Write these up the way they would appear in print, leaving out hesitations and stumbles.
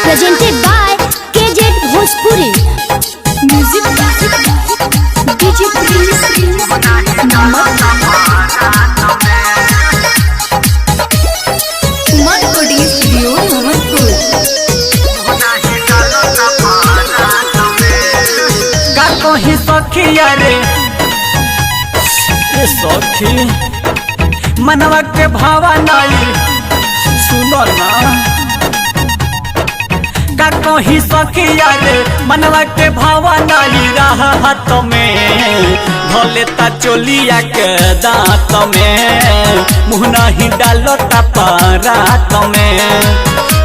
Presented by KJ Bhojpuri. Music DJ Prince Kumar Recording Studio Mohammadpur. का कहीं सखिया रे सखी मनवा के भावा नहीं सुनो ना का कहीं सखिया रे मनवा के भावा नहीं राहत में भले ता चोलिया के दांत में मुँह नहीं डालो ता परात में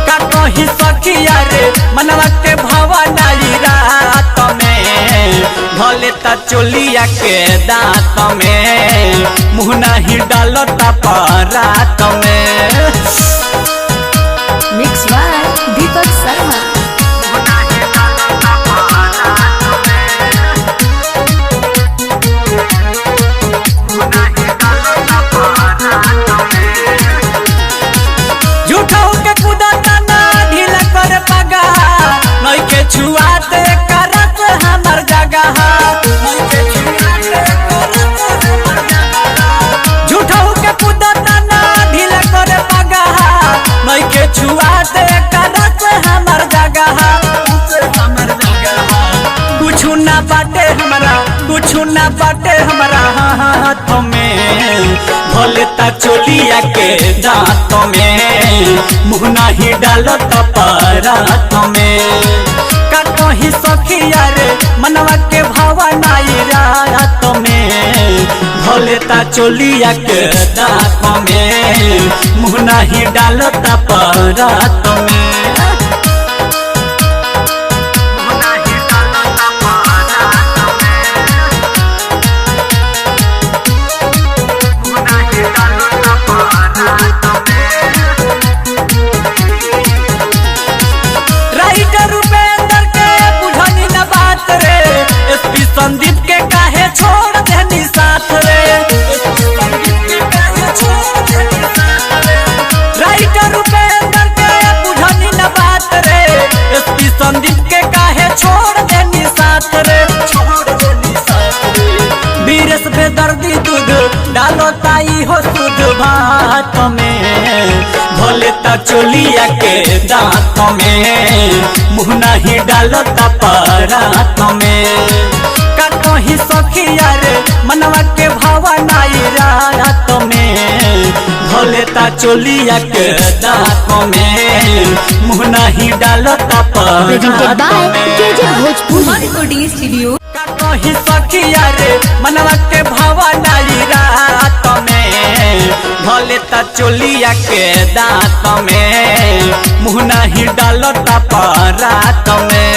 का कहीं सखिया रे मनवा के भावा नहीं रात में भले ता चोलिया के दांत में मुँह नहीं डालो ता परात में। Mix by Deepak Sharma. झूठा के कुदाता ना ढीला कर पगा नई के छुआ दे करत हमर जगह झूठा के कुदाता ना ढीला कर पगा नई के छुआ दे करत हमर जगह कुछ ना बाटे हमरा हाथ में भले ता चोलिया के दांत में मुँह नहीं डालो तो परात में का कहीं सखिया रे मनवा के भावा नहीं रात में भले ता चोलिया के दांत में मुँह नहीं डालो तो परात में। संदीप के काहे छोड़ देनी साथ रे राइटर उपेंद्र के बुझनी न बात रे एसपी संदीप के काहे छोड़ देनी साथ रे बीरस बेदर्दी दूध डालो ताई हो शुद्ध भात में भले ता चोलिया के दांत में मुँह नहीं डालो ता परात में का कहीं सखिया रे मनवा के भावा नहीं रात में भले ता चोलिया के दांत में मुँह नहीं डालो ता परात में। Kumar Recording Studio. का कहीं सखिया रे मनवा के भावा नहीं रात में भले ता चोलिया के दांत में मुँह नहीं डालो ता परात में।